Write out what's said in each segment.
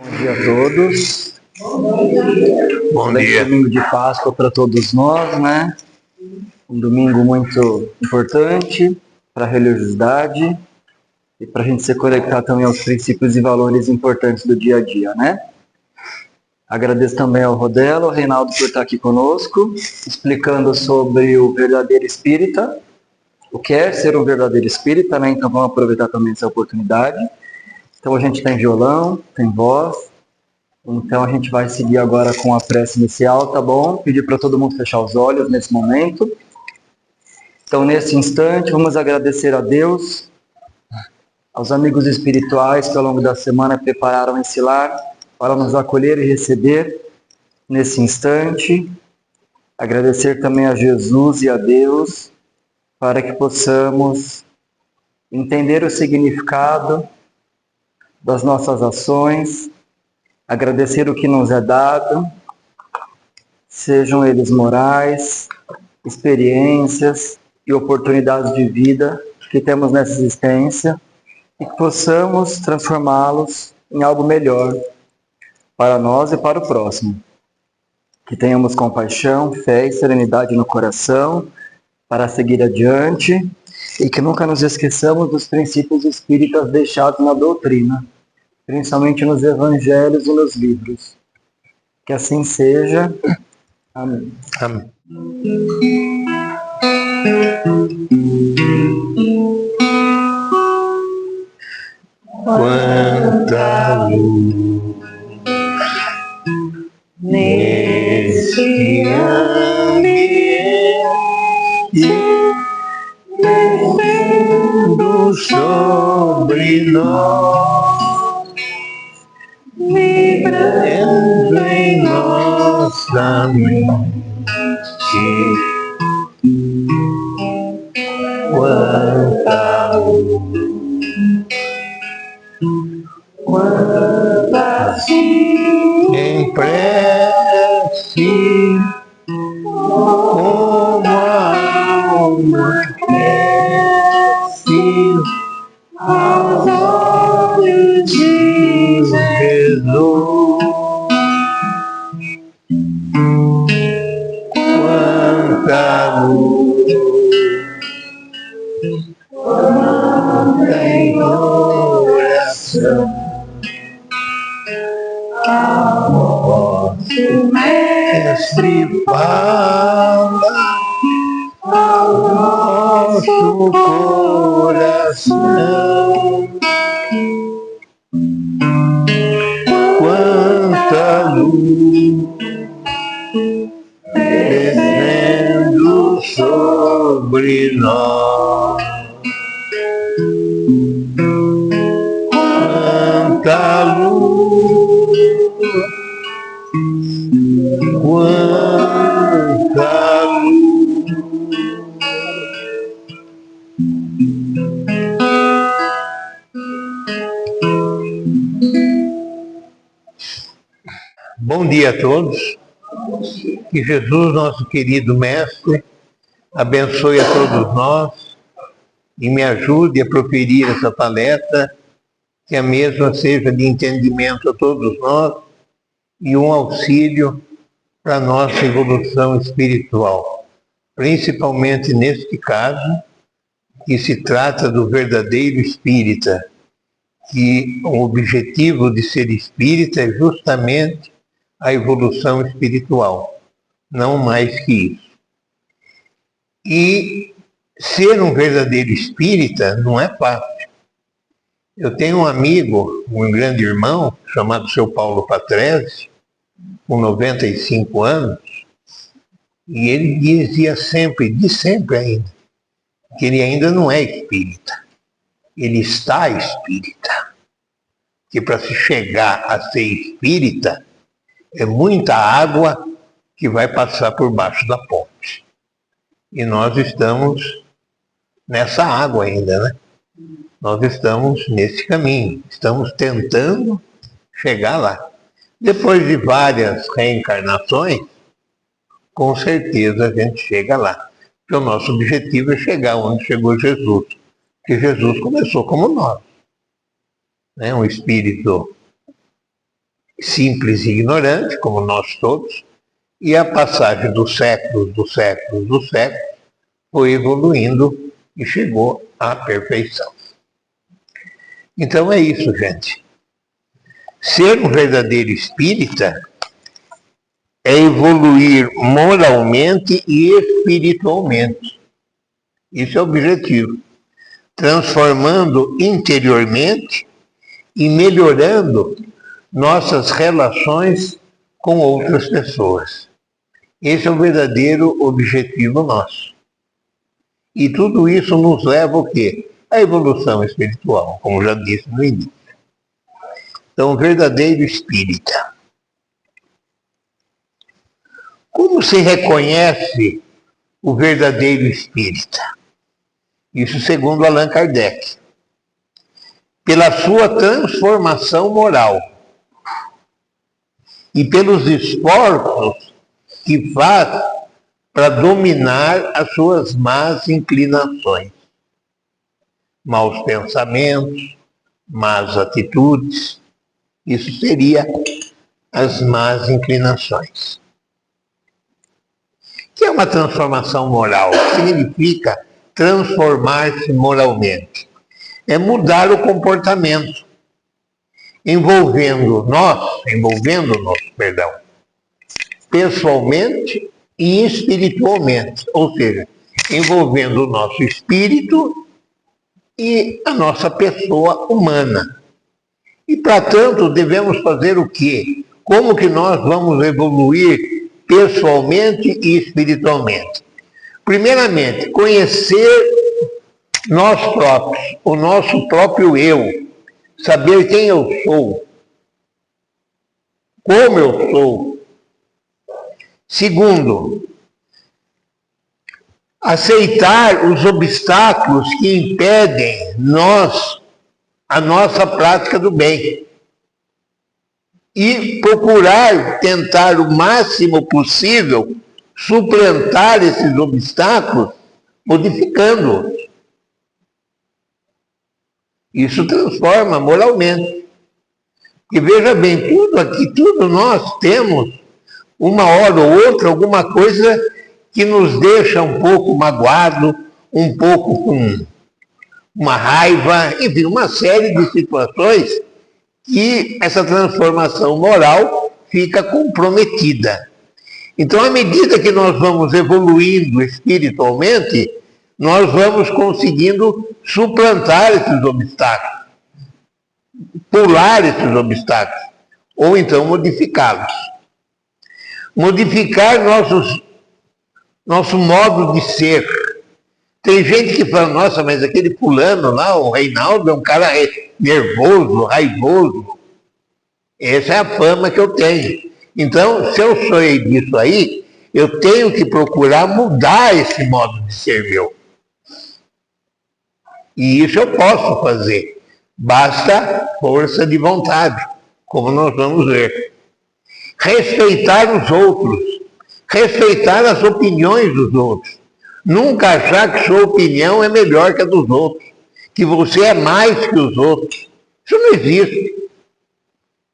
Bom dia a todos. Bom dia. Domingo de Páscoa para todos nós, né? Um domingo muito importante para a religiosidade e para a gente se conectar também aos princípios e valores importantes do dia a dia, né? Agradeço também ao Rodelo, ao Reinaldo por estar aqui conosco, explicando sobre o verdadeiro espírita, o que é ser um verdadeiro espírita, né? Então vamos aproveitar também essa oportunidade. Então a gente tem violão, tem voz. Então a gente vai seguir agora com a prece inicial, tá bom? Pedir para todo mundo fechar os olhos nesse momento. Então nesse instante vamos agradecer a Deus, aos amigos espirituais que ao longo da semana prepararam esse lar para nos acolher e receber nesse instante. Agradecer também a Jesus e a Deus para que possamos entender o significado das nossas ações, agradecer o que nos é dado, sejam eles morais, experiências e oportunidades de vida que temos nessa existência e que possamos transformá-los em algo melhor para nós e para o próximo. Que tenhamos compaixão, fé e serenidade no coração para seguir adiante e que nunca nos esqueçamos dos princípios espíritas deixados na doutrina, principalmente nos evangelhos e nos livros. Que assim seja. Amém. Amém. Quanta luz nesse ambiente, descendo sobre nós, vibrando em nossa mente. Quanta luz, quanta em prece, como a alma cresce aos olhos de Jesus. Quanta luz, quanta em oração ao nosso Mestre fala ao nosso coração. Quanta luz descendo sobre nós. Quanta luz, quanta luz. Bom dia a todos. Que Jesus, nosso querido Mestre, abençoe a todos nós e me ajude a proferir essa palestra, que a mesma seja de entendimento a todos nós e um auxílio para a nossa evolução espiritual. Principalmente neste caso, que se trata do verdadeiro espírita, que o objetivo de ser espírita é justamente a evolução espiritual, não mais que isso. E ser um verdadeiro espírita não é fácil. Eu tenho um amigo, um grande irmão, chamado seu Paulo Patrese, com 95 anos, e ele dizia sempre, de sempre ainda, que ele ainda não é espírita. Ele está espírita. Que para se chegar a ser espírita, é muita água que vai passar por baixo da ponte. E nós estamos nessa água ainda, né? Nós estamos nesse caminho, estamos tentando chegar lá. Depois de várias reencarnações, com certeza a gente chega lá. Porque o nosso objetivo é chegar onde chegou Jesus. Porque Jesus começou como nós. Um espírito simples e ignorante, como nós todos, e a passagem dos séculos, foi evoluindo e chegou à perfeição. Então é isso, gente. Ser um verdadeiro espírita é evoluir moralmente e espiritualmente. Isso é o objetivo. Transformando interiormente e melhorando nossas relações com outras pessoas. Esse é o verdadeiro objetivo nosso. E tudo isso nos leva ao quê? A evolução espiritual, como já disse no início. Então, verdadeiro espírita. Como se reconhece o verdadeiro espírita? Isso segundo Allan Kardec. Pela sua transformação moral e pelos esforços que faz para dominar as suas más inclinações, maus pensamentos, más atitudes. Isso seria as más inclinações. O que é uma transformação moral? Significa transformar-se moralmente. É mudar o comportamento, envolvendo-nos, pessoalmente e espiritualmente, ou seja, envolvendo o nosso espírito e a nossa pessoa humana. E, para tanto, devemos fazer o quê? Como que nós vamos evoluir pessoalmente e espiritualmente? Primeiramente, conhecer nós próprios, o nosso próprio eu, saber quem eu sou, como eu sou. Segundo, aceitar os obstáculos que impedem a nossa prática do bem e procurar tentar o máximo possível suplantar esses obstáculos modificando-os. Isso transforma moralmente. E veja bem, tudo nós temos, uma hora ou outra, alguma coisa que nos deixa um pouco magoado, um pouco com uma raiva, enfim, uma série de situações que essa transformação moral fica comprometida. Então, à medida que nós vamos evoluindo espiritualmente, nós vamos conseguindo suplantar esses obstáculos, pular esses obstáculos, ou então modificá-los. Modificar nosso modo de ser. Tem gente que fala, nossa, mas aquele fulano lá, o Reinaldo, é um cara nervoso, raivoso. Essa é a fama que eu tenho. Então, se eu sou disso aí, eu tenho que procurar mudar esse modo de ser meu. E isso eu posso fazer. Basta força de vontade, como nós vamos ver. Respeitar os outros. Respeitar as opiniões dos outros. Nunca achar que sua opinião é melhor que a dos outros. Que você é mais que os outros. Isso não existe.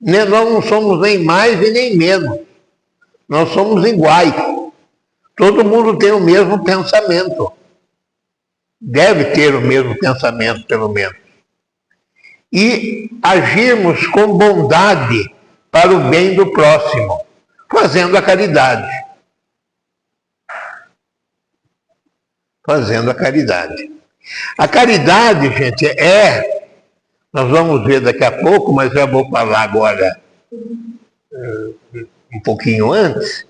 Nós não somos nem mais e nem menos. Nós somos iguais. Todo mundo tem o mesmo pensamento. Deve ter o mesmo pensamento, pelo menos. E agirmos com bondade para o bem do próximo, fazendo a caridade. Fazendo a caridade. A caridade, gente, nós vamos ver daqui a pouco, mas já vou falar agora um pouquinho antes,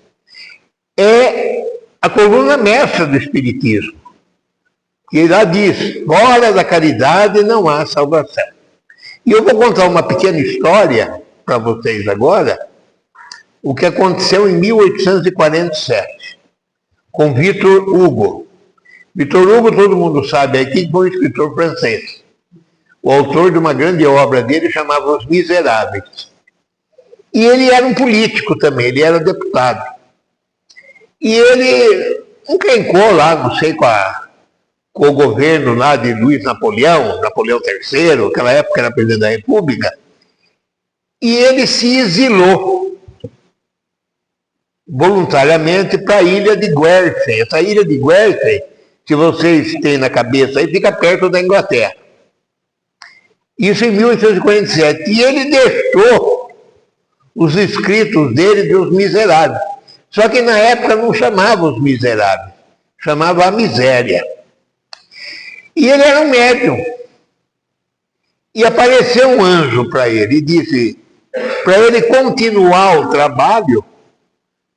é a coluna mestra do Espiritismo, que lá diz, fora da caridade não há salvação. E eu vou contar uma pequena história para vocês agora, o que aconteceu em 1847, com Victor Hugo. Victor Hugo, todo mundo sabe aqui, foi um escritor francês. O autor de uma grande obra dele chamava Os Miseráveis. E ele era um político também, ele era deputado. E ele encrencou lá, não sei, com o governo lá de Luiz Napoleão III, naquela época era presidente da República, e ele se exilou voluntariamente para a ilha de Guernsey. Essa ilha de Guernsey, se vocês têm na cabeça aí, fica perto da Inglaterra. Isso em 1847. E ele deixou os escritos dele de Os Miseráveis. Só que na época não chamava Os Miseráveis, chamava A Miséria. E ele era um médium. E apareceu um anjo para ele e disse para ele continuar o trabalho,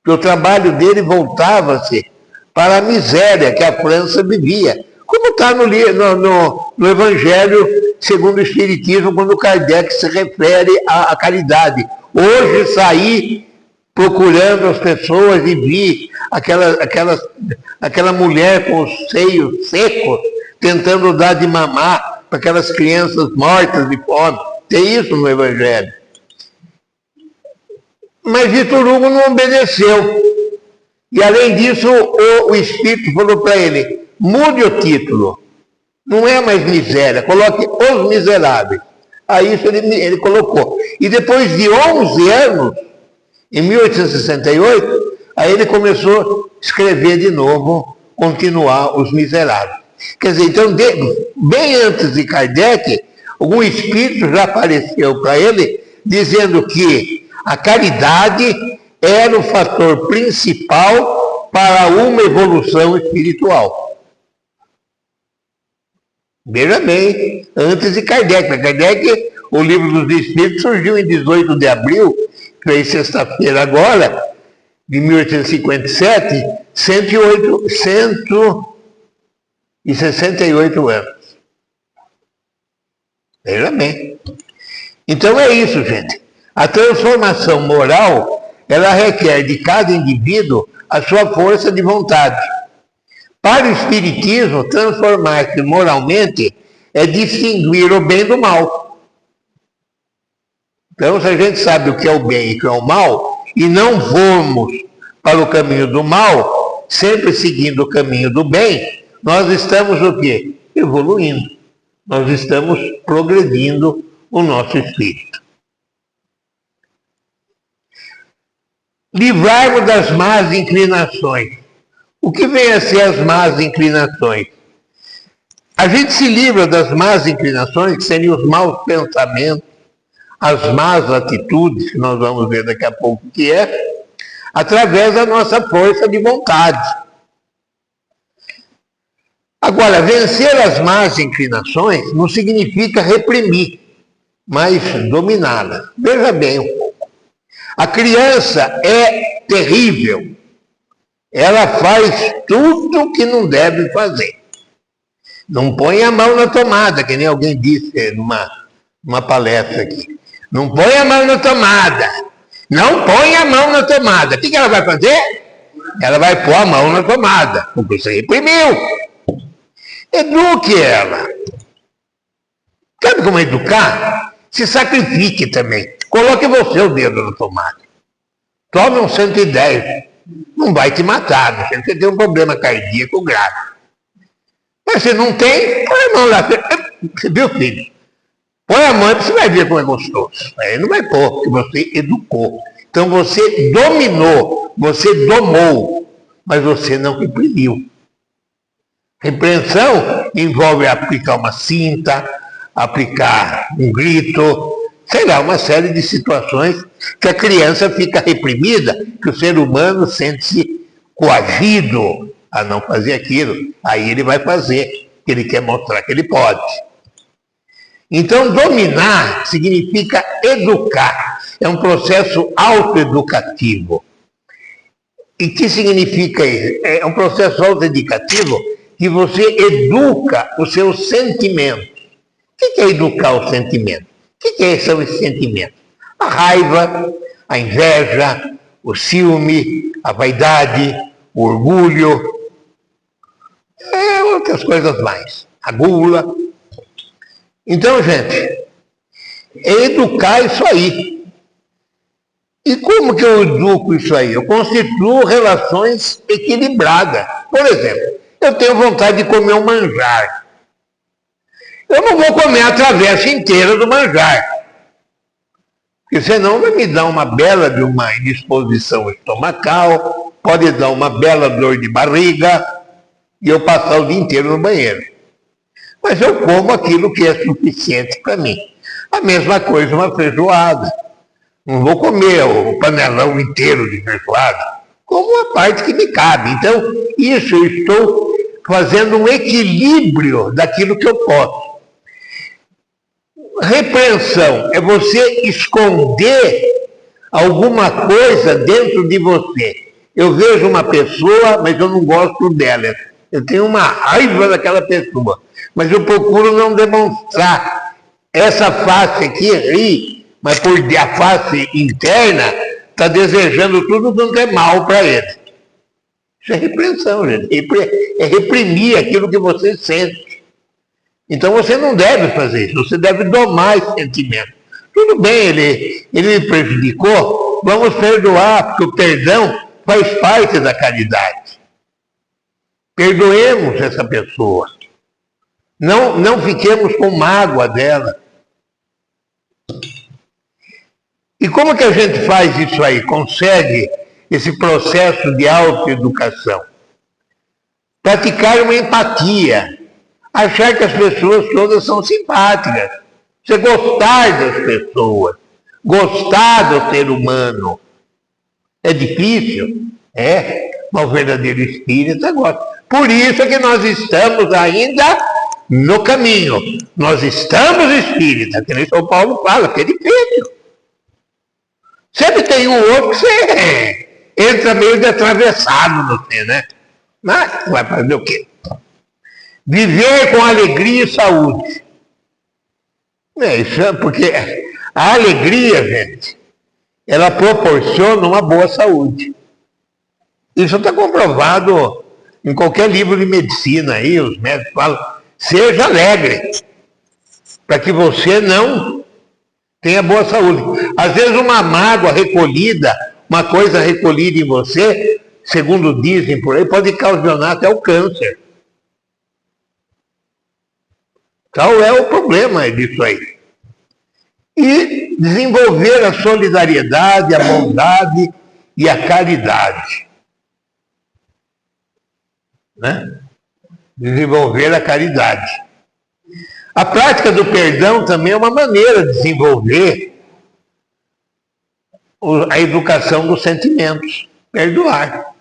que o trabalho dele voltava-se para a miséria que a França vivia. Como está no Evangelho segundo o Espiritismo, quando Kardec se refere à caridade. Hoje saí procurando as pessoas e vi aquela mulher com os seios secos, tentando dar de mamar para aquelas crianças mortas de fome. Tem isso no Evangelho. Mas Vitor Hugo não obedeceu. E além disso, o Espírito falou para ele, mude o título. Não é mais miséria, coloque Os Miseráveis. Aí isso ele colocou. E depois de 11 anos, em 1868, aí ele começou a escrever de novo, continuar Os Miseráveis. Quer dizer, então, bem antes de Kardec, algum espírito já apareceu para ele, dizendo que a caridade era o fator principal para uma evolução espiritual. Veja bem, antes de Kardec. Kardec, o Livro dos Espíritos surgiu em 18 de abril, que é sexta-feira agora, de 1857, 168 anos. Veja bem. Então é isso, gente. A transformação moral, ela requer de cada indivíduo a sua força de vontade. Para o Espiritismo, transformar-se moralmente é distinguir o bem do mal. Então, se a gente sabe o que é o bem e o que é o mal, e não formos para o caminho do mal, sempre seguindo o caminho do bem, nós estamos o quê? Evoluindo. Nós estamos progredindo o nosso espírito. Livrar-nos das más inclinações. O que vem a ser as más inclinações? A gente se livra das más inclinações, que seriam os maus pensamentos, as más atitudes, que nós vamos ver daqui a pouco o que é, através da nossa força de vontade. Agora, vencer as más inclinações não significa reprimir, mas dominá-las. Veja bem um pouco. A criança é terrível. Ela faz tudo que não deve fazer. Não põe a mão na tomada, que nem alguém disse numa palestra aqui. Não põe a mão na tomada. Não põe a mão na tomada. O que ela vai fazer? Ela vai pôr a mão na tomada, porque você reprimiu. Eduque ela. Sabe como educar? Se sacrifique também. Coloque você o dedo na tomada. Tome um 110. Não vai te matar, não sei que você tem um problema cardíaco grave. Mas se não tem, põe a mão lá. Você viu, filho? Põe a mão e você vai ver como é gostoso. Aí não vai pôr, porque você educou. Então você dominou, você domou, mas você não reprimiu. Repreensão envolve aplicar uma cinta, aplicar um grito, sei lá, uma série de situações que a criança fica reprimida, que o ser humano sente-se coagido a não fazer aquilo. Aí ele vai fazer, que ele quer mostrar que ele pode. Então, dominar significa educar. É um processo autoeducativo. E o que significa isso? É um processo autoeducativo que você educa os seus sentimentos. O que é educar os sentimentos? O que são esses sentimentos? A raiva, a inveja, o ciúme, a vaidade, o orgulho, outras coisas mais. A gula. Então, gente, é educar isso aí. E como que eu educo isso aí? Eu constituo relações equilibradas. Por exemplo, eu tenho vontade de comer um manjar. Eu não vou comer a travessa inteira do manjar. Porque senão vai me dar uma bela de uma indisposição estomacal, pode dar uma bela dor de barriga e eu passar o dia inteiro no banheiro. Mas eu como aquilo que é suficiente para mim. A mesma coisa uma feijoada. Não vou comer o panelão inteiro de feijoada. Como a parte que me cabe. Então, isso eu estou fazendo um equilíbrio daquilo que eu posso. Repreensão é você esconder alguma coisa dentro de você. Eu vejo uma pessoa, mas eu não gosto dela. Eu tenho uma raiva daquela pessoa. Mas eu procuro não demonstrar. Essa face aqui ri, mas por a face interna está desejando tudo quanto é mal para ele. Isso é repreensão, gente. É reprimir aquilo que você sente. Então você não deve fazer isso, você deve domar esse sentimento. Tudo bem, ele me prejudicou, vamos perdoar, porque o perdão faz parte da caridade. Perdoemos essa pessoa. Não fiquemos com mágoa dela. E como que a gente faz isso aí? Consegue esse processo de autoeducação? Praticar uma empatia. Achar que as pessoas todas são simpáticas. Você gostar das pessoas. Gostar do ser humano. É difícil? É. Mas o verdadeiro espírita gosta. Por isso é que nós estamos ainda no caminho. Nós estamos espíritas, que nem São Paulo fala, que é difícil. Sempre tem um outro que você entra meio de atravessado no você, né? Mas vai fazer o quê? Viver com alegria e saúde. Isso é porque a alegria, gente, ela proporciona uma boa saúde. Isso está comprovado em qualquer livro de medicina aí, os médicos falam, seja alegre, para que você não tenha boa saúde. Às vezes uma mágoa recolhida, uma coisa recolhida em você, segundo dizem por aí, pode causar até o câncer. Qual é o problema disso aí? E desenvolver a solidariedade, a bondade e a caridade. Né? Desenvolver a caridade. A prática do perdão também é uma maneira de desenvolver a educação dos sentimentos. Perdoar.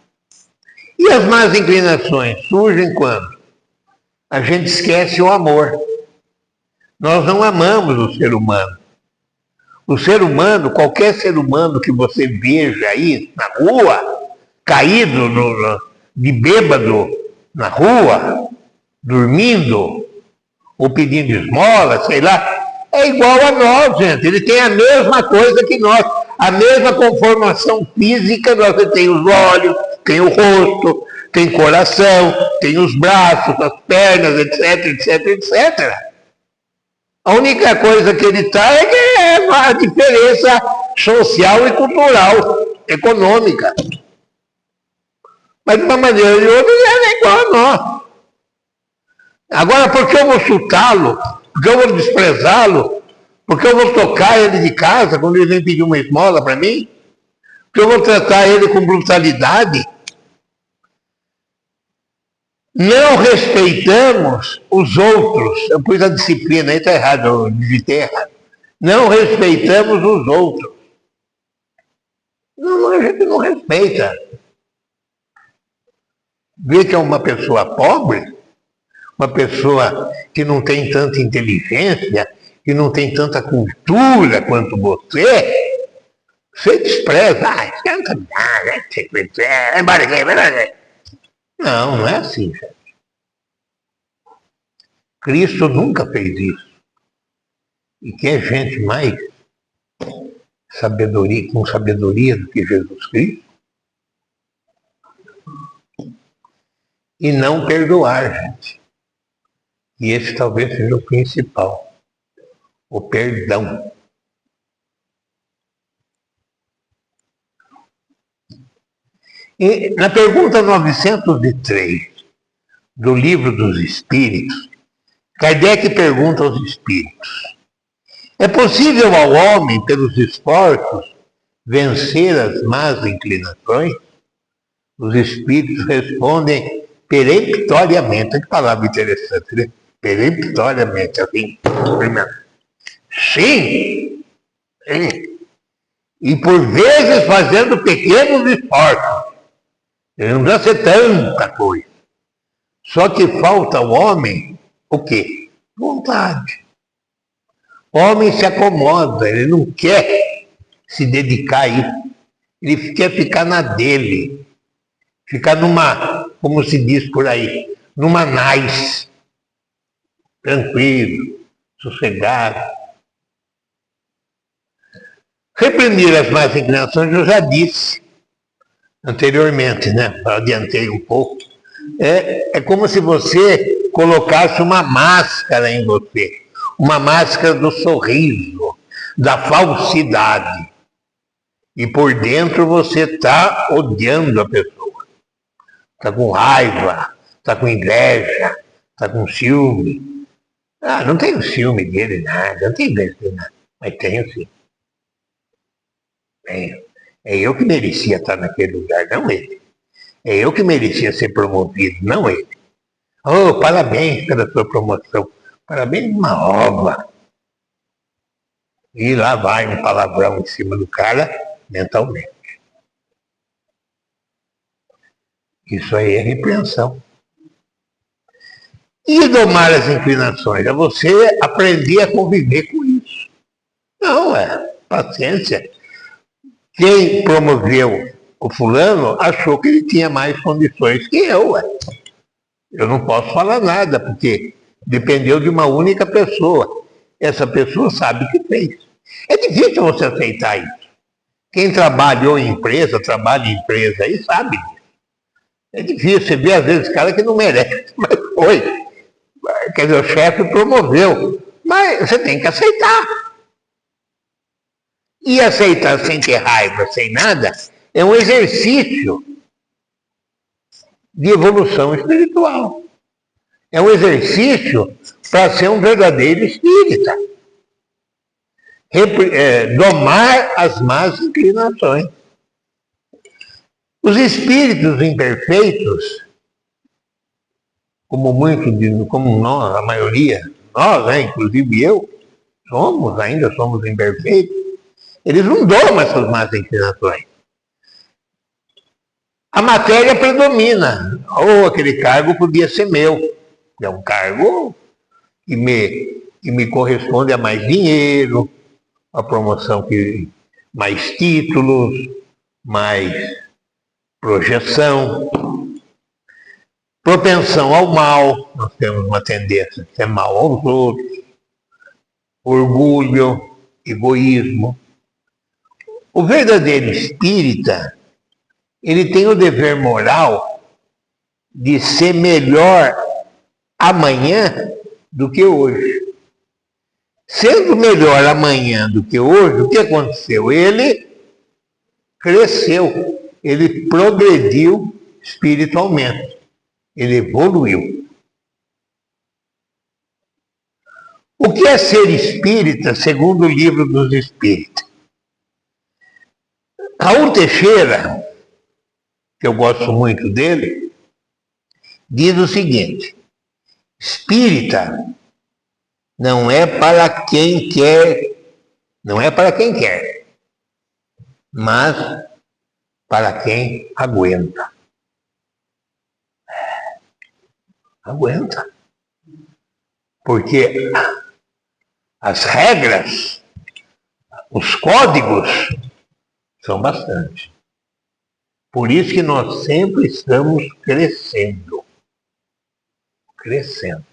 E as más inclinações surgem quando a gente esquece o amor. Nós não amamos o ser humano. O ser humano, qualquer ser humano que você veja aí na rua, caído de bêbado na rua, dormindo, ou pedindo esmola, sei lá, é igual a nós, gente. Ele tem a mesma coisa que nós, a mesma conformação física. Nós tem os olhos, tem o rosto, tem coração, tem os braços, as pernas, etc, etc, etc. A única coisa que ele está é que é uma diferença social e cultural, econômica. Mas de uma maneira ou de outra ele é igual a nós. Agora, por que eu vou chutá-lo? Por que eu vou desprezá-lo? Por que eu vou tocar ele de casa quando ele vem pedir uma esmola para mim? Por que eu vou tratar ele com brutalidade? Não respeitamos os outros. Eu pus a disciplina aí, está errado, eu digitei errado. Não respeitamos os outros. Não, a gente não respeita. Vê que é uma pessoa pobre, uma pessoa que não tem tanta inteligência, que não tem tanta cultura quanto você despreza. Não é assim, gente. Cristo nunca fez isso. E que é gente mais com sabedoria do que Jesus Cristo? E não perdoar, gente. E esse talvez seja o principal. O perdão. E na pergunta 903 do Livro dos Espíritos, Kardec pergunta aos espíritos: É possível ao homem, pelos esforços, vencer as más inclinações? Os espíritos respondem peremptoriamente. Que palavra interessante, né? Peremptoriamente, assim. Sim! Sim! E por vezes fazendo pequenos esforços. Não precisa ser tanta coisa. Só que falta ao homem o quê? Vontade. O homem se acomoda, ele não quer se dedicar a isso. Ele quer ficar na dele. Ficar numa, como se diz por aí, numa nice. Tranquilo, sossegado. Reprimir as más inclinações, eu já disse anteriormente, né? Eu adiantei um pouco. É como se você colocasse uma máscara em você. Uma máscara do sorriso, da falsidade. E por dentro você está odiando a pessoa. Está com raiva, está com inveja, está com ciúme. Ah, não tenho ciúme dele, nada, não tenho inveja dele, nada. Mas tenho sim. Tenho. É eu que merecia estar naquele lugar, não ele. É eu que merecia ser promovido, não ele. Oh, parabéns pela sua promoção. Parabéns uma obra. E lá vai um palavrão em cima do cara mentalmente. Isso aí é repreensão. E domar as inclinações? É você aprender a conviver com isso. Não, paciência. Quem promoveu o fulano achou que ele tinha mais condições que eu. Eu não posso falar nada, porque dependeu de uma única pessoa. Essa pessoa sabe o que fez. É difícil você aceitar isso. Quem trabalhou em empresa, trabalha em empresa aí, sabe disso. É difícil. Você vê, às vezes, cara que não merece, mas foi. Quer dizer, o chefe promoveu. Mas você tem que aceitar. E aceitar sem ter raiva, sem nada, é um exercício de evolução espiritual. É um exercício para ser um verdadeiro espírita. Domar as más inclinações. Os espíritos imperfeitos, como nós, a maioria, nós, inclusive eu, ainda somos imperfeitos, eles não domam essas más inclinações. A matéria predomina. Ou aquele cargo podia ser meu. É um cargo que me corresponde a mais dinheiro, a promoção mais títulos, mais projeção, propensão ao mal. Nós temos uma tendência a ser mal aos outros, orgulho, egoísmo. O verdadeiro espírita, ele tem o dever moral de ser melhor amanhã do que hoje. Sendo melhor amanhã do que hoje, o que aconteceu? Ele cresceu, ele progrediu espiritualmente, ele evoluiu. O que é ser espírita, segundo o Livro dos Espíritos? Raul Teixeira, que eu gosto muito dele, diz o seguinte: espírita não é para quem quer, mas para quem aguenta. Aguenta. Porque as regras, os códigos são bastante. Por isso que nós sempre estamos crescendo. Crescendo.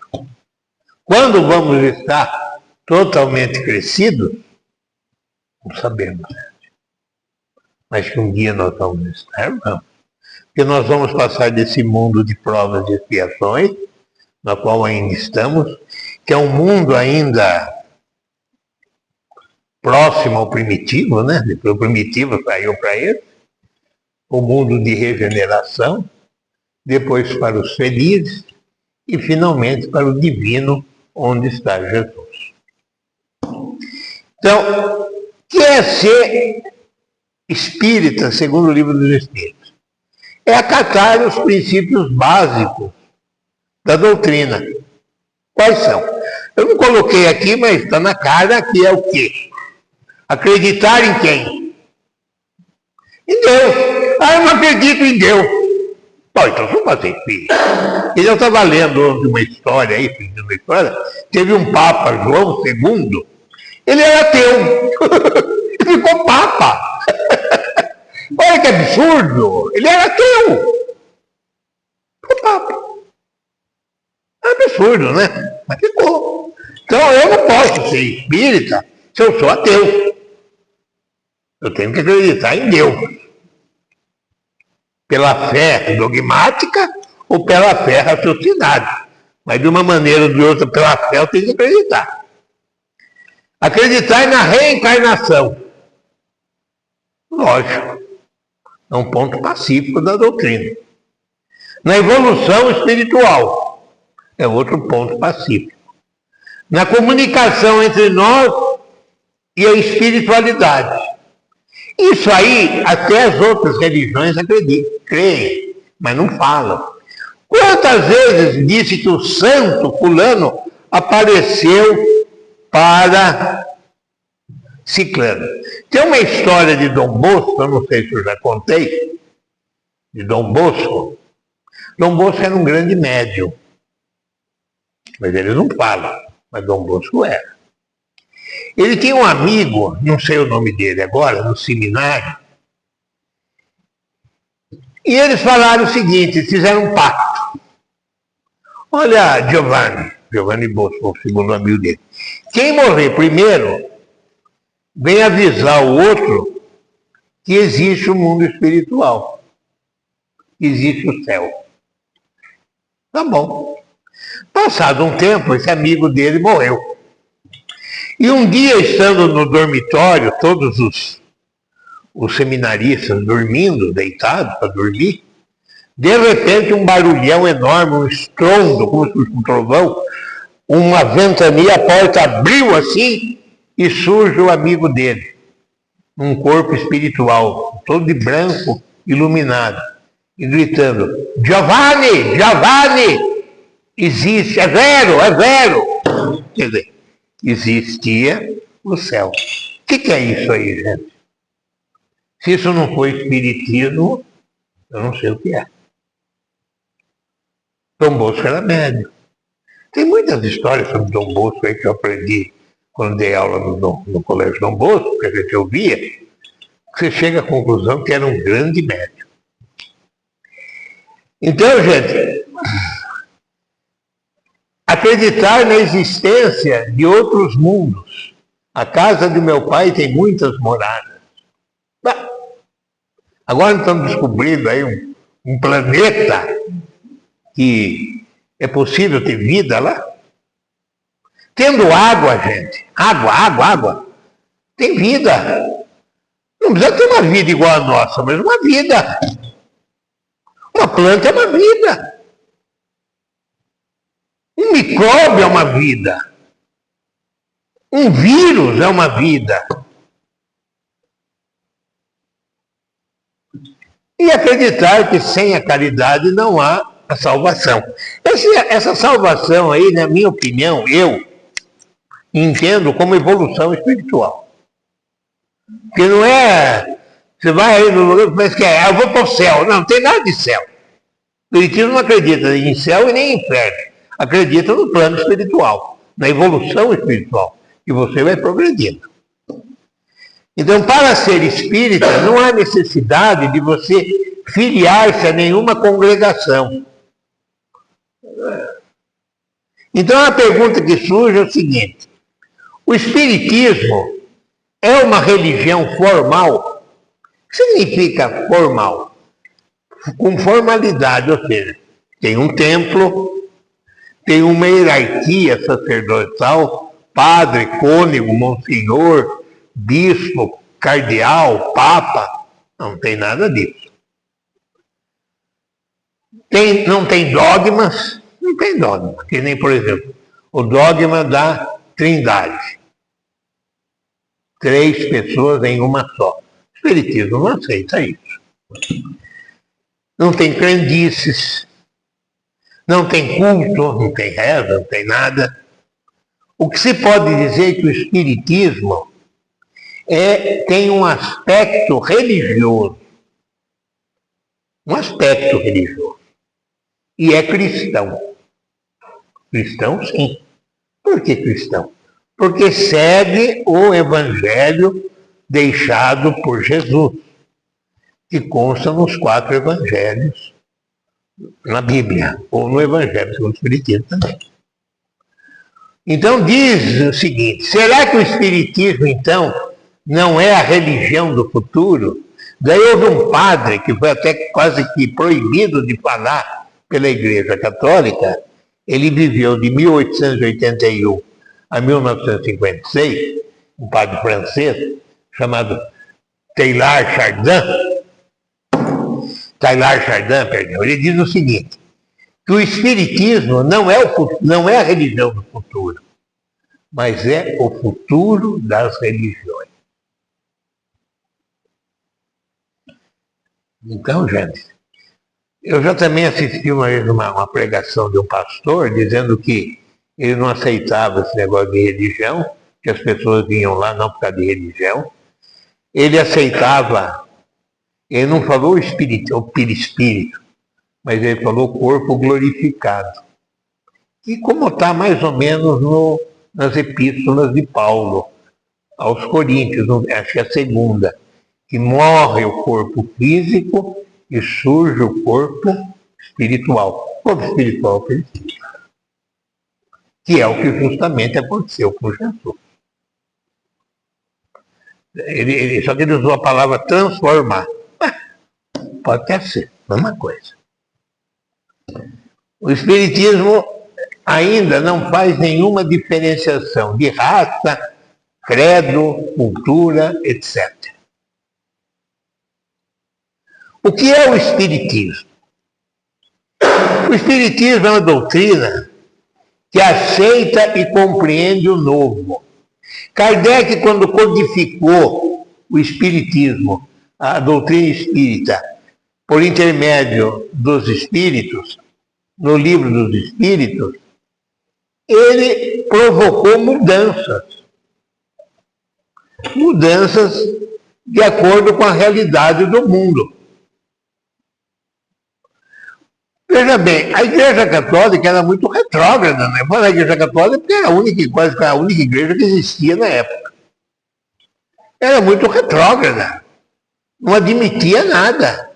Quando vamos estar totalmente crescidos, não sabemos. Mas que um dia nós vamos estar, vamos. Porque nós vamos passar desse mundo de provas e expiações, na qual ainda estamos, que é um mundo ainda próximo ao primitivo, né? Depois o primitivo saiu para ele, o mundo de regeneração, depois para os felizes e finalmente para o divino, onde está Jesus. Então, o que é ser espírita, segundo o Livro dos Espíritos? É acatar os princípios básicos da doutrina. Quais são? Eu não coloquei aqui, mas está na cara, que é o quê? Acreditar em quem? Em Deus. Ah, eu não acredito em Deus. Bom, então sou fazer espírita. E eu estava lendo ontem uma história aí, teve um Papa, João II, ele era ateu. Ele ficou Papa. Olha que absurdo! Ele era ateu! Ficou Papa. É absurdo, né? Mas ficou. Então eu não posso ser espírita se eu sou ateu. Eu tenho que acreditar em Deus. Pela fé dogmática ou pela fé raciocinada. Mas de uma maneira ou de outra, pela fé, eu tenho que acreditar. Acreditar na reencarnação. Lógico. É um ponto pacífico da doutrina. Na evolução espiritual. É outro ponto pacífico. Na comunicação entre nós e a espiritualidade. Isso aí, até as outras religiões acreditam, creem, mas não falam. Quantas vezes disse que o santo fulano apareceu para ciclano? Tem uma história de Dom Bosco, eu não sei se eu já contei, de Dom Bosco. Dom Bosco era um grande médium, mas ele não fala, mas Dom Bosco era. Ele tinha um amigo, não sei o nome dele agora, no seminário, e eles falaram o seguinte, fizeram um pacto. Olha, Giovanni Bosco, o segundo amigo dele. Quem morrer primeiro, vem avisar o outro que existe o mundo espiritual. Existe o céu. Tá bom. Passado um tempo, esse amigo dele morreu. E um dia, estando no dormitório, todos os seminaristas dormindo, deitados para dormir, de repente um barulhão enorme, um estrondo, como se fosse um trovão, uma ventania, a porta abriu assim e surge o amigo dele, um corpo espiritual, todo de branco, iluminado, e gritando, Giovanni, existe, é zero. Quer dizer, existia o céu. O que é isso aí, gente? Se isso não for espiritismo, eu não sei o que é. Dom Bosco era médium. Tem muitas histórias sobre Dom Bosco aí que eu aprendi quando dei aula no Colégio Dom Bosco, que a gente ouvia, você chega à conclusão que era um grande médium. Então, gente, acreditar na existência de outros mundos. A casa de meu pai tem muitas moradas. Agora estamos descobrindo aí um planeta que é possível ter vida lá. Tendo água, gente. Água. Tem vida. Não precisa ter uma vida igual a nossa, mas uma vida. Uma planta é uma vida. Um micróbio é uma vida. Um vírus é uma vida. E acreditar que sem a caridade não há a salvação. Essa salvação aí, na minha opinião, eu entendo como evolução espiritual. Porque não é... Você vai aí no lugar e pensa que eu vou para o céu. Não tem nada de céu. O espiritismo não acredita em céu e nem em inferno. Acredita no plano espiritual, na evolução espiritual. E você vai progredindo. Então, para ser espírita, não há necessidade de você filiar-se a nenhuma congregação. Então, a pergunta que surge é o seguinte: o espiritismo é uma religião formal? O que significa formal? Com formalidade, ou seja, tem um templo, tem uma hierarquia sacerdotal, padre, cônego, monsenhor, bispo, cardeal, papa. Não tem nada disso. Não tem dogmas? Não tem dogma. Que nem, por exemplo, o dogma da Trindade. três pessoas em uma só. O Espiritismo não aceita isso. Não tem crendices, não tem culto, não tem reza, não tem nada. O que se pode dizer é que o Espiritismo tem um aspecto religioso. Um aspecto religioso. E é cristão. Cristão, sim. Por que cristão? Porque segue o evangelho deixado por Jesus, que consta nos 4 evangelhos na Bíblia, ou no Evangelho segundo o Espiritismo também. Então diz o seguinte: será que o Espiritismo, então, não é a religião do futuro? Daí houve um padre que foi até quase que proibido de falar pela Igreja Católica. Ele viveu de 1881 a 1956, um padre francês chamado Teilhard Chardin, perdão. Ele diz o seguinte, que o Espiritismo não é a religião do futuro, mas é o futuro das religiões. Então, gente, eu já também assisti uma vez uma pregação de um pastor dizendo que ele não aceitava esse negócio de religião, que as pessoas vinham lá não por causa de religião. Ele aceitava, ele não falou o perispírito, mas ele falou corpo glorificado. E como está mais ou menos nas epístolas de Paulo aos Coríntios, acho que é a segunda, que morre o corpo físico e surge o corpo espiritual. O corpo espiritual que é o que justamente aconteceu com Jesus. Só que ele usou a palavra transformar. Pode até ser, mesma coisa. O Espiritismo ainda não faz nenhuma diferenciação de raça, credo, cultura, etc. O que é o Espiritismo? O Espiritismo é uma doutrina que aceita e compreende o novo. Kardec, quando codificou o Espiritismo, a doutrina espírita, por intermédio dos Espíritos, no livro dos Espíritos, ele provocou mudanças. Mudanças de acordo com a realidade do mundo. Veja bem, a Igreja Católica era muito retrógrada, né? A Igreja Católica era quase a única igreja que existia na época. Era muito retrógrada. Não admitia nada.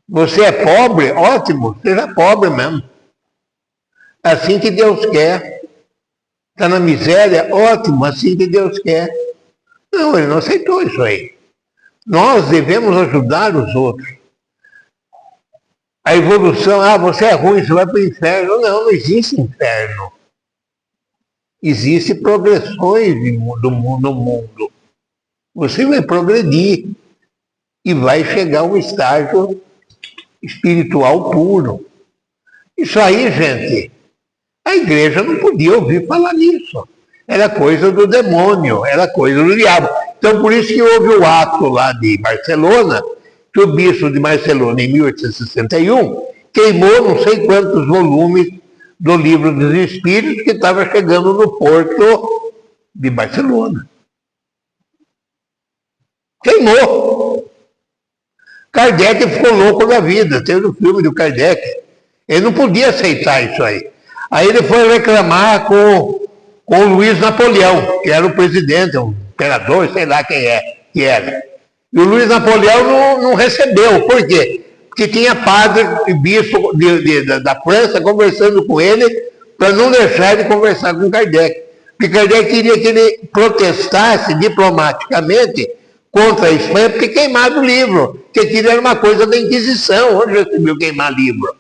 Você é pobre? Ótimo, seja pobre mesmo. Assim que Deus quer. Está na miséria? Ótimo, assim que Deus quer. Não, ele não aceitou isso aí. Nós devemos ajudar os outros. A evolução, você é ruim, você vai para o inferno. Não existe inferno. Existem progressões no mundo. Você vai progredir e vai chegar a um estágio espiritual puro. Isso aí, gente, a igreja não podia ouvir falar nisso. Era coisa do demônio, era coisa do diabo. Então, por isso que houve o ato lá de Barcelona, que o bispo de Barcelona, em 1861, queimou não sei quantos volumes do Livro dos Espíritos que estava chegando no porto de Barcelona. Queimou. Kardec ficou louco da vida, teve o filme do Kardec. Ele não podia aceitar isso aí. Aí ele foi reclamar com o Luiz Napoleão, que era o presidente, o imperador, sei lá quem que era. E o Luiz Napoleão não recebeu. Por quê? Porque tinha padre e bispo da França conversando com ele para não deixar ele conversar com Kardec. Porque Kardec queria que ele protestasse diplomaticamente contra a Espanha, porque queimado o livro. Porque aquilo era uma coisa da Inquisição. Onde já se viu queimar livro?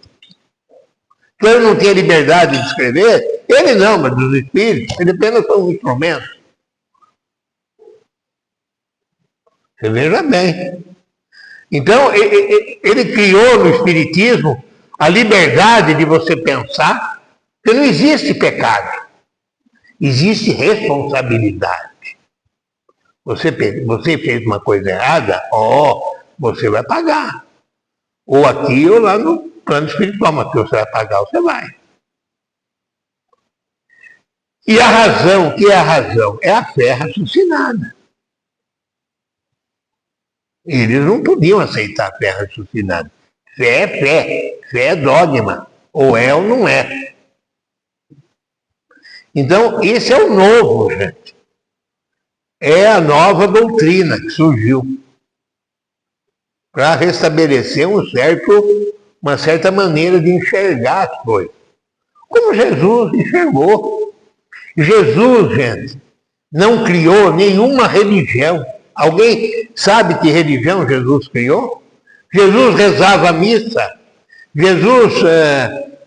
Então ele não tinha liberdade de escrever? Ele não, mas dos espíritos. Ele apenas foi um instrumento. Você veja bem. Então, ele criou no Espiritismo a liberdade de você pensar que não existe pecado. Existe responsabilidade. Você fez uma coisa errada, você vai pagar. Ou aqui ou lá no plano espiritual, mas se você vai pagar, você vai. E a razão, o que é a razão? É a fé raciocinada. Eles não podiam aceitar a fé raciocinada. Fé é fé, fé é dogma. Ou é ou não é. Então, esse é o novo, gente. É a nova doutrina que surgiu para restabelecer uma certa maneira de enxergar as coisas. Como Jesus enxergou. Jesus, gente, não criou nenhuma religião. Alguém sabe que religião Jesus criou? Jesus rezava a missa. Jesus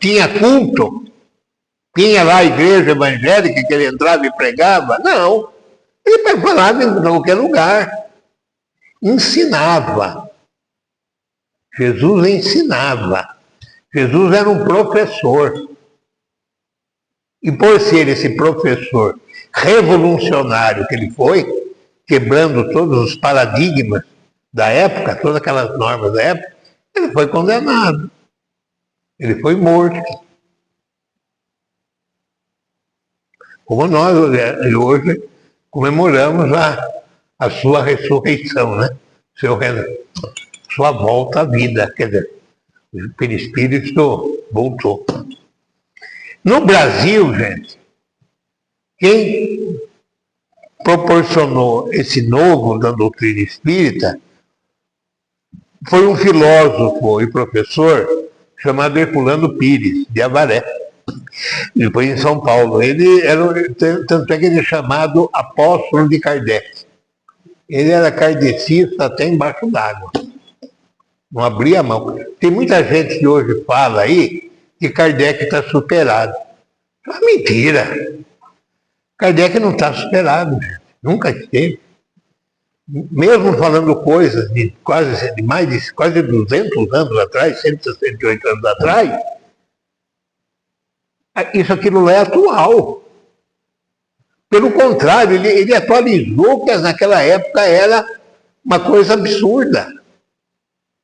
tinha culto. Tinha lá a igreja evangélica que ele entrava e pregava? Não. Ele falava em qualquer lugar. Ensinava. Jesus ensinava. Jesus era um professor. E por ser esse professor revolucionário que ele foi, quebrando todos os paradigmas da época, todas aquelas normas da época, ele foi condenado. Ele foi morto. Como nós hoje comemoramos a sua ressurreição, né? Sua volta à vida, quer dizer, o perispírito voltou. No Brasil, gente, quem proporcionou esse novo da doutrina espírita foi um filósofo e professor chamado Herculano Pires, de Avaré. Ele foi em São Paulo. Tanto é que ele é chamado apóstolo de Kardec. Ele era kardecista até embaixo d'água. Não abria a mão. Tem muita gente que hoje fala aí que Kardec está superado. É uma mentira. Kardec não está superado, gente. Nunca esteve. Mesmo falando coisas de quase 200 anos atrás, 168 anos atrás, aquilo lá é atual. Pelo contrário, ele atualizou que naquela época era uma coisa absurda.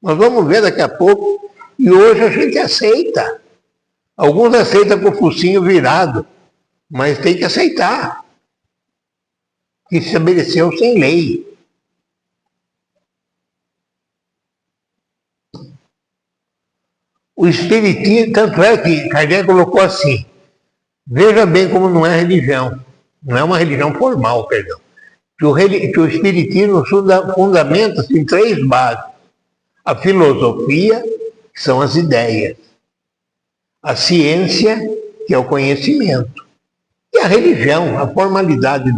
Nós vamos ver daqui a pouco, e hoje a gente aceita. Alguns aceitam com o focinho virado, mas tem que aceitar. Que se estabeleceu sem lei. O espiritismo, tanto é que Kardec colocou assim, veja bem como não é religião, não é uma religião formal, perdão, que o espiritismo fundamenta-se em 3 bases. A filosofia, que são as ideias, a ciência, que é o conhecimento, e a religião, a formalidade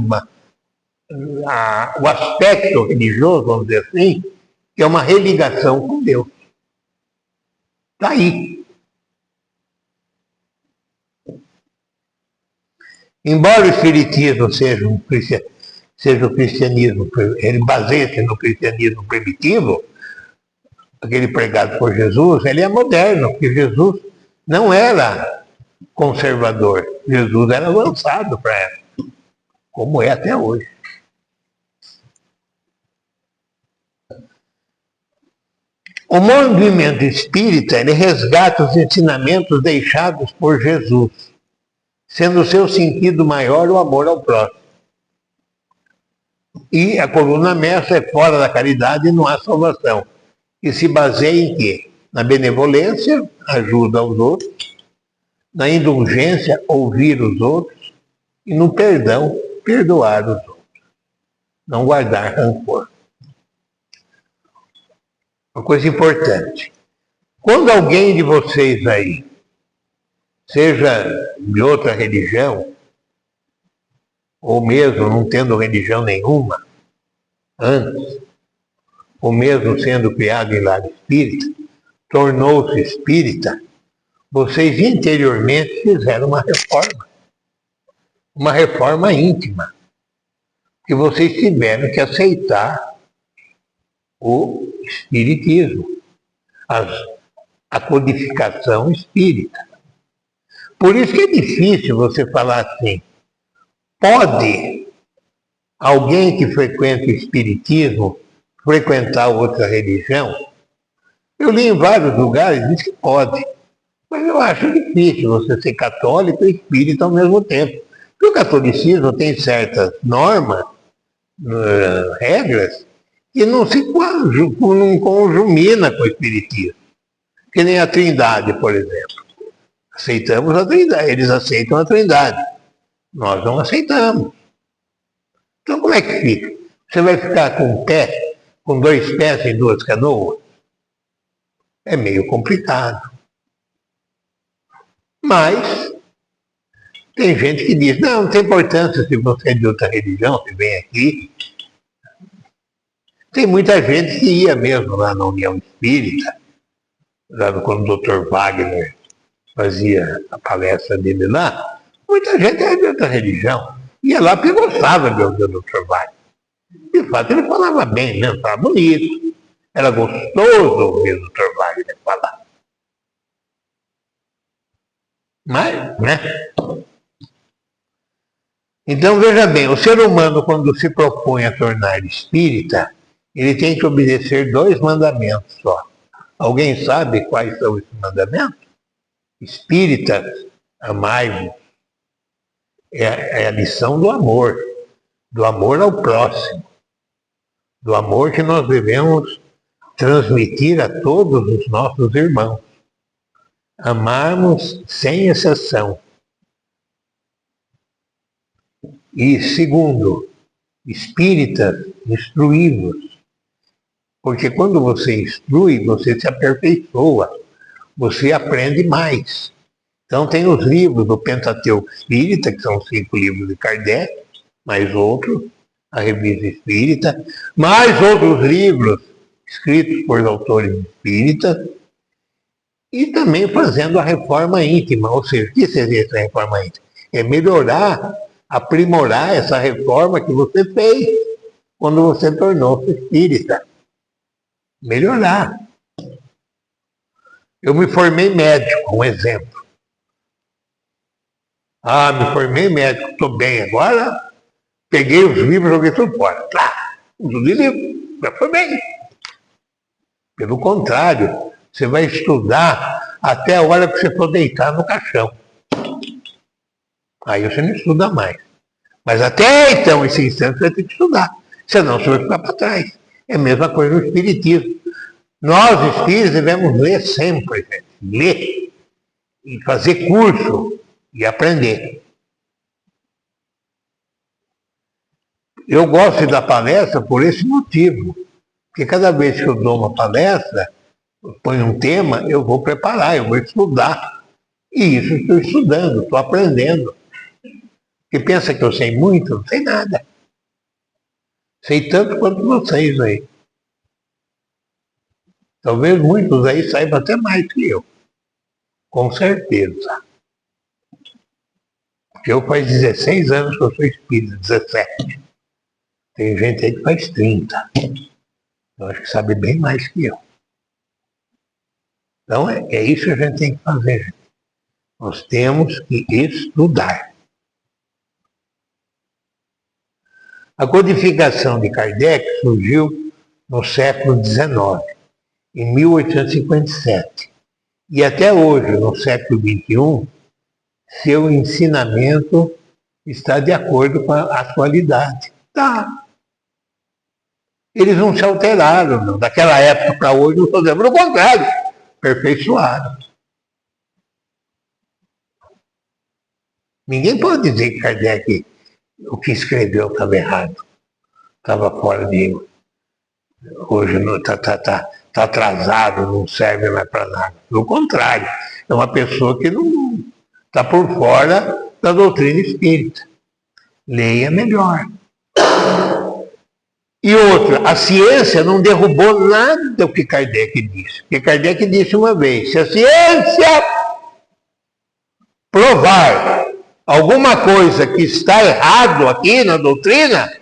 o aspecto religioso, vamos dizer assim, que é uma religação com Deus. Está aí. Embora o espiritismo seja o cristianismo, ele baseia-se no cristianismo primitivo, aquele pregado por Jesus, ele é moderno, porque Jesus não era conservador, Jesus era avançado para ela, como é até hoje. O movimento espírita, ele resgata os ensinamentos deixados por Jesus, sendo o seu sentido maior o amor ao próximo. E a coluna mestra é fora da caridade e não há salvação. E se baseia em quê? Na benevolência, ajuda aos outros, na indulgência, ouvir os outros, e no perdão, perdoar os outros. Não guardar rancor. Uma coisa importante. Quando alguém de vocês aí, seja de outra religião, ou mesmo não tendo religião nenhuma antes, ou mesmo sendo criado em lar espírita, tornou-se espírita, vocês interiormente fizeram uma reforma íntima, que vocês tiveram que aceitar o espiritismo, a codificação espírita. Por isso que é difícil você falar assim, pode alguém que frequenta o espiritismo frequentar outra religião? Eu li em vários lugares, diz que pode. Mas eu acho difícil você ser católico e espírita ao mesmo tempo. Porque o catolicismo tem certas normas, regras, que não se não conjumina com o espiritismo. Que nem a Trindade, por exemplo. Aceitamos a Trindade, eles aceitam a Trindade. Nós não aceitamos. Então como é que fica? Você vai ficar com um pé, com dois pés em duas canoas? É meio complicado. Mas tem gente que diz, não tem importância se você é de outra religião, você vem aqui. Tem muita gente que ia mesmo lá na União Espírita, lá quando o Dr. Wagner fazia a palestra dele lá, muita gente era de outra religião. Ia lá porque gostava do Dr. Wagner. De fato, ele falava bem mesmo, falava bonito. Era gostoso ouvir o Dr. Wagner falar. Mas, né? Então, veja bem, o ser humano, quando se propõe a tornar espírita, ele tem que obedecer 2 mandamentos só. Alguém sabe quais são esses mandamentos? Espíritas, amai-vos. É a lição do amor ao próximo, do amor que nós devemos transmitir a todos os nossos irmãos. Amarmos sem exceção. E segundo, espíritas, instruí-vos. Porque quando você instrui, você se aperfeiçoa, você aprende mais. Então tem os livros do Pentateuco Espírita, que são 5 livros de Kardec, mais outros, a Revista Espírita, mais outros livros escritos por autores espíritas, e também fazendo a reforma íntima. Ou seja, o que seria essa reforma íntima? É melhorar, aprimorar essa reforma que você fez quando você tornou-se espírita. Melhorar. Eu me formei médico, um exemplo. Me formei médico, estou bem agora. Peguei os livros e joguei tudo fora. Uso de livro, já foi bem. Pelo contrário, você vai estudar até a hora que você for deitar no caixão. Aí você não estuda mais. Mas até então, esse instante, você vai ter que estudar. Senão você vai ficar para trás. É a mesma coisa no espiritismo. Nós, espíritos, devemos ler sempre, gente. Ler. E fazer curso. E aprender. Eu gosto de dar palestra por esse motivo. Porque cada vez que eu dou uma palestra, eu ponho um tema, eu vou preparar, eu vou estudar. E isso eu estou estudando, estou aprendendo. Porque pensa que eu sei muito? Não sei nada. Sei tanto quanto vocês aí. Talvez muitos aí saibam até mais que eu. Com certeza. Porque eu faz 16 anos que eu sou espírita, 17. Tem gente aí que faz 30. Eu acho que sabe bem mais que eu. Então é isso que a gente tem que fazer, gente. Nós temos que estudar. A codificação de Kardec surgiu no século XIX, em 1857. E até hoje, no século XXI, seu ensinamento está de acordo com a atualidade. Tá. Eles não se alteraram, não. Daquela época para hoje não se alteraram. Pelo contrário, aperfeiçoaram. Ninguém pode dizer que Kardec, o que escreveu estava errado. Estava fora de... Hoje está atrasado, não serve mais para nada. Pelo contrário, é uma pessoa que não está por fora da doutrina espírita. Leia melhor. E outra, a ciência não derrubou nada do que Kardec disse. Porque Kardec disse uma vez, se a ciência provar alguma coisa que está errado aqui na doutrina,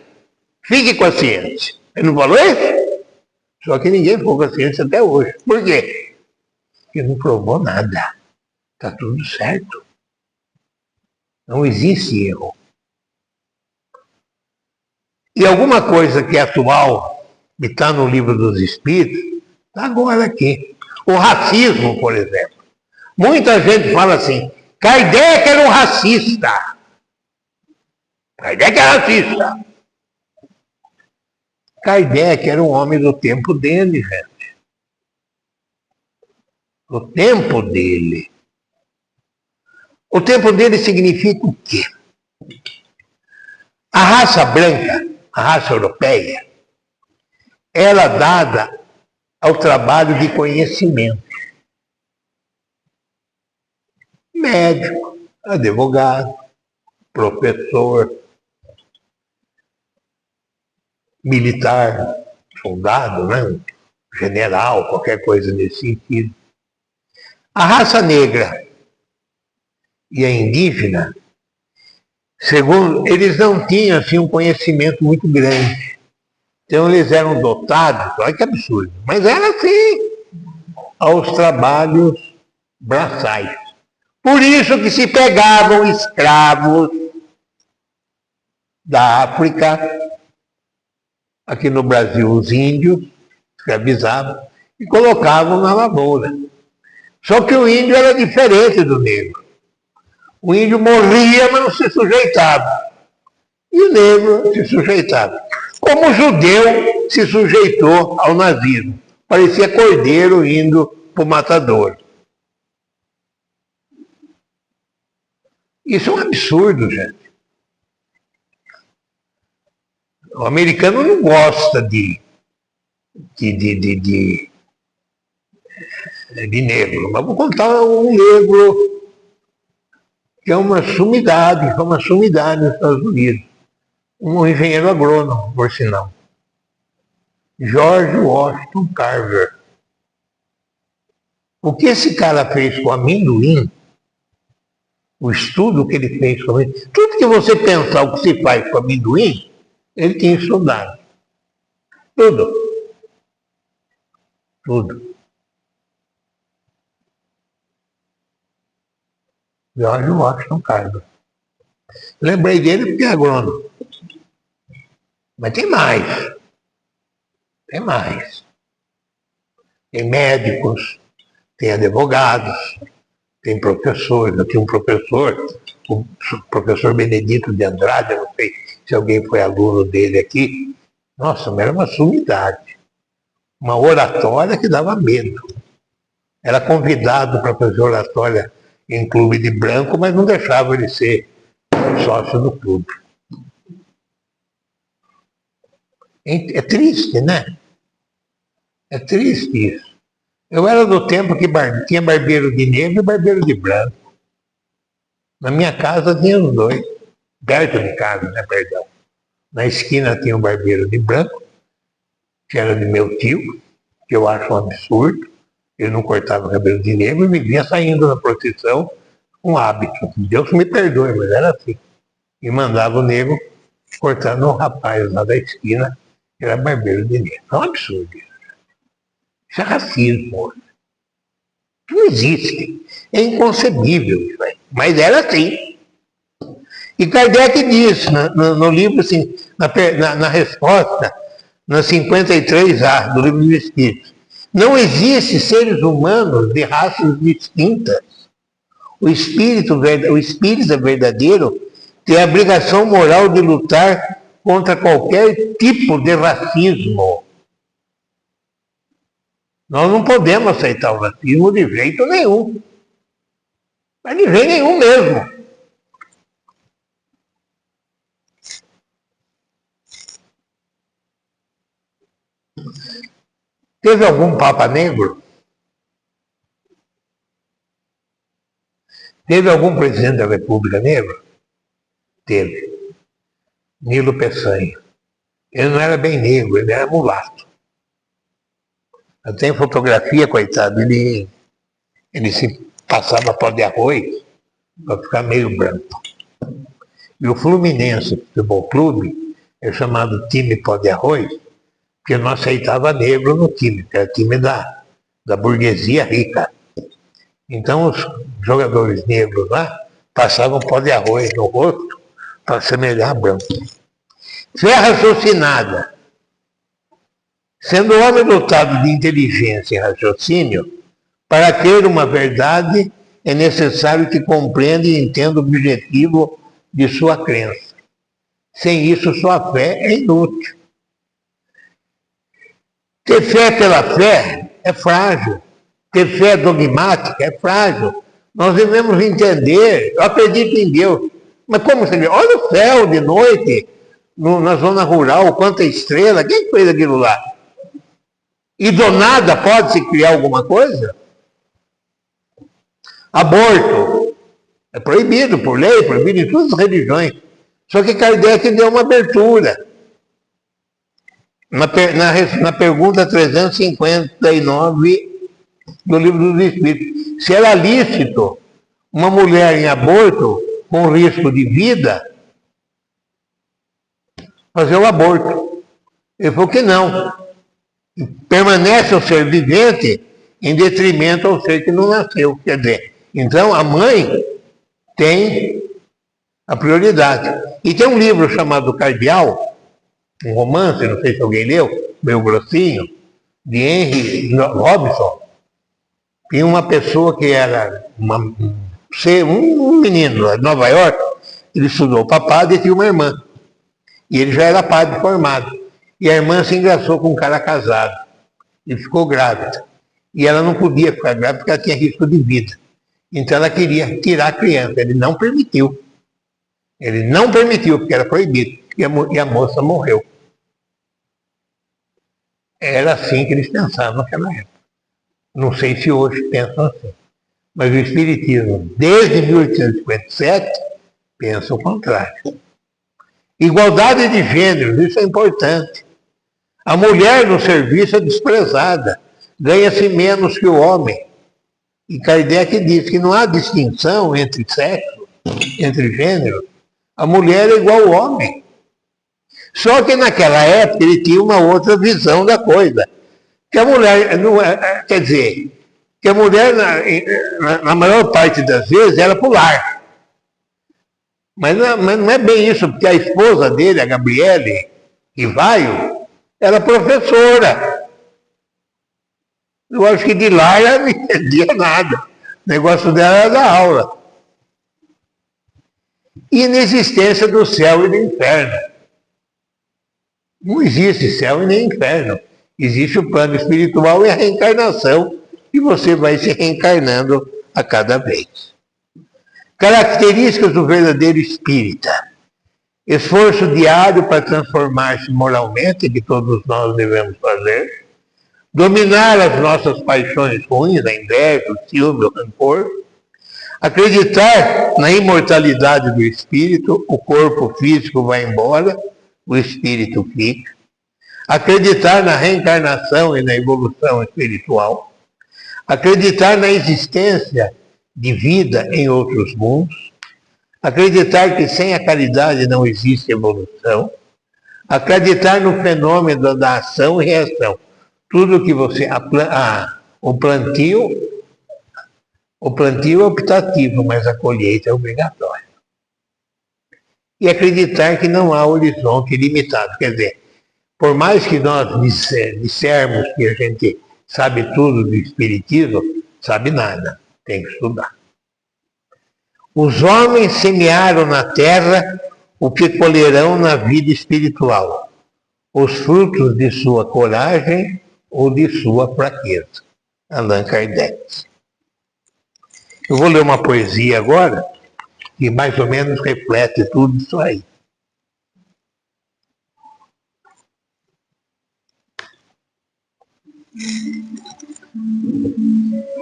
fique com a ciência. Ele não falou isso? Só que ninguém ficou com a ciência até hoje. Por quê? Porque não provou nada. Está tudo certo. Não existe erro. E alguma coisa que é atual, e está no livro dos Espíritos, está agora aqui. O racismo, por exemplo. Muita gente fala assim, Kardec era um racista. Kardec é racista. Kardec era um homem do tempo dele, gente. O tempo dele. O tempo dele significa o quê? A raça branca, a raça europeia, era dada ao trabalho de conhecimento. Médico, advogado, professor, militar, soldado, né? General, qualquer coisa nesse sentido. A raça negra e a indígena, segundo, eles não tinham assim, um conhecimento muito grande. Então eles eram dotados, olha que absurdo, mas era assim, aos trabalhos braçais. Por isso que se pegavam escravos da África, aqui no Brasil os índios, escravizavam, e colocavam na lavoura. Só que o índio era diferente do negro. O índio morria, mas não se sujeitava. E o negro se sujeitava. Como o judeu se sujeitou ao nazismo. Parecia cordeiro indo para o matador. Isso é um absurdo, gente. O americano não gosta de negro. Mas vou contar um negro que é uma sumidade nos Estados Unidos. Um engenheiro agrônomo, por sinal. George Washington Carver. O que esse cara fez com amendoim, o estudo que ele fez com amendoim, tudo que você pensar o que se faz com amendoim, ele tinha estudado. Tudo. Tudo. George Washington Carver. Lembrei dele porque é agrônomo. Mas tem mais. Tem mais. Tem médicos, tem advogados, tem professores. Eu tinha um professor, o professor Benedito de Andrade, não sei se alguém foi aluno dele aqui. Nossa, mas era uma sumidade. Uma oratória que dava medo. Era convidado para fazer oratória em clube de branco, mas não deixava ele ser sócio do clube. É triste, né? É triste isso. Eu era do tempo que tinha barbeiro de negro e barbeiro de branco. Na minha casa tinha os dois. Perto de casa, né? Perdão. Na esquina tinha um barbeiro de branco, que era de meu tio, que eu acho um absurdo. Ele não cortava o cabelo de negro e vivia saindo na procissão com hábito. Deus me perdoe, mas era assim. E mandava o negro cortando um rapaz lá da esquina, que era barbeiro de negro. É um absurdo isso. Isso é racismo. Não existe. É inconcebível isso aí. Mas era assim. E Kardec diz no livro, assim, na resposta, na 53A do Livro dos Espíritos, não existe seres humanos de raças distintas. O espírita verdadeiro tem a obrigação moral de lutar contra qualquer tipo de racismo. Nós não podemos aceitar o racismo de jeito nenhum. Mas de jeito nenhum mesmo. Teve algum Papa Negro? Teve algum presidente da República negro? Teve. Nilo Peçanha. Ele não era bem negro, ele era mulato. Eu tenho fotografia, coitado, ele se passava pó de arroz para ficar meio branco. E o Fluminense Futebol Clube é chamado time pó de arroz, porque não aceitava negro no time, que era time da burguesia rica. Então os jogadores negros lá passavam pó de arroz no rosto para semelhar branco. Fé raciocinada. Sendo o homem dotado de inteligência e raciocínio, para ter uma verdade é necessário que compreenda e entenda o objetivo de sua crença. Sem isso, sua fé é inútil. Ter fé pela fé é frágil. Ter fé dogmática é frágil. Nós devemos entender, eu acredito em Deus. Mas como você vê? Olha o céu de noite, na zona rural, quanta estrela. Quem fez aquilo lá? E do nada pode-se criar alguma coisa? Aborto é proibido por lei, proibido em todas as religiões. Só que Kardec deu uma abertura. Na pergunta 359 do Livro dos Espíritos. Se era lícito uma mulher em aborto com risco de vida fazer o aborto. Ele falou que não. Permanece o ser vivente em detrimento ao ser que não nasceu. Quer dizer, então a mãe tem a prioridade. E tem um livro chamado Cardeal, um romance, não sei se alguém leu, meio grossinho, de Henry Robinson. E uma pessoa que era um menino de Nova York, ele estudou para padre e tinha uma irmã. E ele já era padre formado. E a irmã se engraçou com um cara casado. E ficou grávida. E ela não podia ficar grávida porque ela tinha risco de vida. Então ela queria tirar a criança. Ele não permitiu. Ele não permitiu, porque era proibido. E a moça morreu. Era assim que eles pensavam naquela época. Não sei se hoje pensam assim. Mas o Espiritismo, desde 1857, pensa o contrário. Igualdade de gêneros, isso é importante. A mulher no serviço é desprezada, ganha-se menos que o homem. E Kardec diz que não há distinção entre sexo, entre gênero. A mulher é igual ao homem. Só que naquela época ele tinha uma outra visão da coisa. Que a mulher, quer dizer, que a mulher, na maior parte das vezes, era pro lar. Mas não é bem isso, porque a esposa dele, a Gabriele Rivaio, era professora. Eu acho que de lá ela não entendia nada. O negócio dela era dar aula. E inexistência do céu e do inferno. Não existe céu e nem inferno. Existe o plano espiritual e a reencarnação, e você vai se reencarnando a cada vez. Características do verdadeiro espírita. Esforço diário para transformar-se moralmente, que todos nós devemos fazer. Dominar as nossas paixões ruins, a inveja, o ciúme, o rancor. Acreditar na imortalidade do espírito, o corpo físico vai embora, o espírito fica. Acreditar na reencarnação e na evolução espiritual. Acreditar na existência de vida em outros mundos. Acreditar que sem a caridade não existe evolução. Acreditar no fenômeno da ação e reação. Tudo que você... O plantio é optativo, mas a colheita é obrigatória. E acreditar que não há horizonte limitado. Quer dizer, por mais que nós dissermos que a gente sabe tudo do espiritismo, sabe nada, tem que estudar. Os homens semearam na terra o que colherão na vida espiritual, os frutos de sua coragem ou de sua fraqueza. Allan Kardec. Eu vou ler uma poesia agora, que mais ou menos reflete tudo isso aí.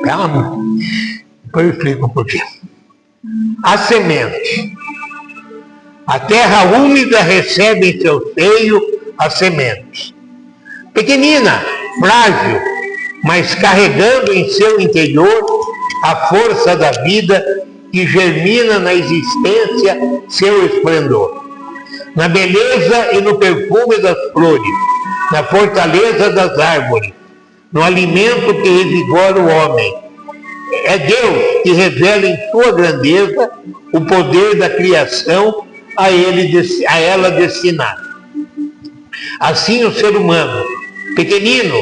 Calma, depois eu explico um pouquinho. A semente. A terra úmida recebe em seu seio as sementes. Pequenina, frágil, mas carregando em seu interior a força da vida que germina na existência seu esplendor. Na beleza e no perfume das flores, na fortaleza das árvores, no alimento que revigora o homem. É Deus que revela em sua grandeza o poder da criação a ela destinado. Assim o ser humano, pequenino,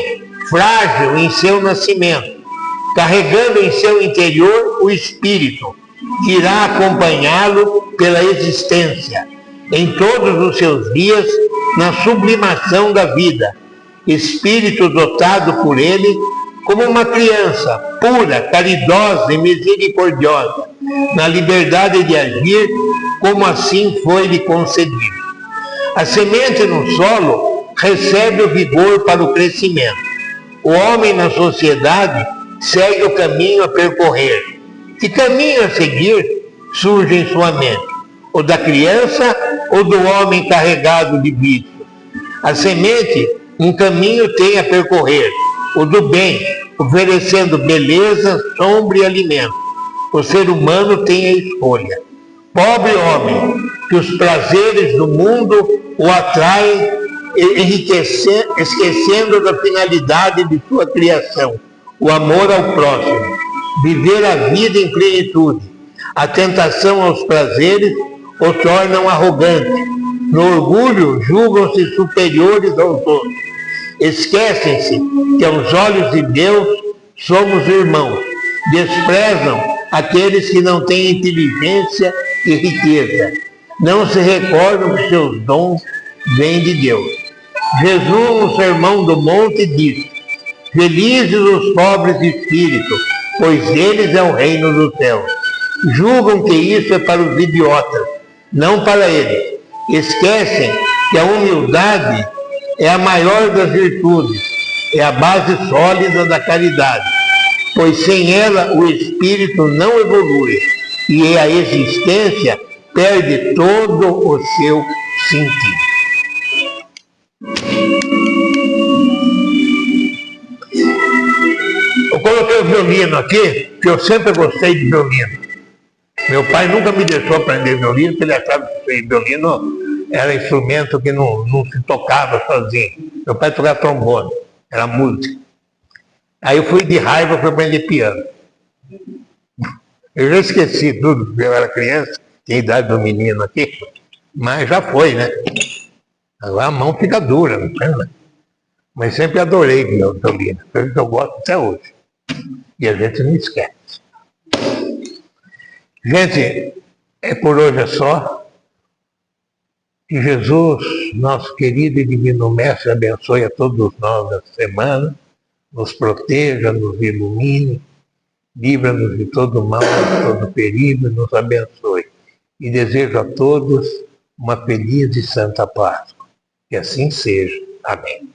frágil em seu nascimento, carregando em seu interior o espírito, que irá acompanhá-lo pela existência, em todos os seus dias, na sublimação da vida, espírito dotado por ele como uma criança pura, caridosa e misericordiosa, na liberdade de agir como assim foi-lhe concedido. A semente no solo recebe o vigor para o crescimento. O homem na sociedade segue o caminho a percorrer. Que caminho a seguir surge em sua mente? O da criança ou do homem carregado de vício? A semente um caminho tem a percorrer, o do bem, oferecendo beleza, sombra e alimento. O ser humano tem a escolha. Pobre homem, que os prazeres do mundo o atraem, esquecendo da finalidade de sua criação, o amor ao próximo, viver a vida em plenitude. A tentação aos prazeres o tornam arrogante. No orgulho, julgam-se superiores aos outros. Esquecem-se que aos olhos de Deus somos irmãos. Desprezam aqueles que não têm inteligência e riqueza. Não se recordam que seus dons vêm de Deus. Jesus, no Sermão do Monte, disse: felizes os pobres de espírito, pois deles é o reino dos céus. Julgam que isso é para os idiotas, não para eles. Esquecem que a humildade é a maior das virtudes, é a base sólida da caridade, pois sem ela o espírito não evolui e a existência perde todo o seu sentido. Eu coloquei o violino aqui, porque eu sempre gostei de violino. Meu pai nunca me deixou aprender violino, porque ele achava que violino era instrumento que não se tocava sozinho. Meu pai tocava trombone, era música. Aí eu fui de raiva para aprender piano. Eu já esqueci tudo, porque eu era criança, tinha a idade do menino aqui, mas já foi, né? Agora a mão fica dura, não é? Mas sempre adorei violino, por isso que eu gosto até hoje. E a gente não esquece. Gente, por hoje é só. Que Jesus, nosso querido e divino Mestre, abençoe a todos nós nessa semana, nos proteja, nos ilumine, livra-nos de todo mal, de todo perigo, e nos abençoe. E desejo a todos uma feliz e santa Páscoa. Que assim seja. Amém.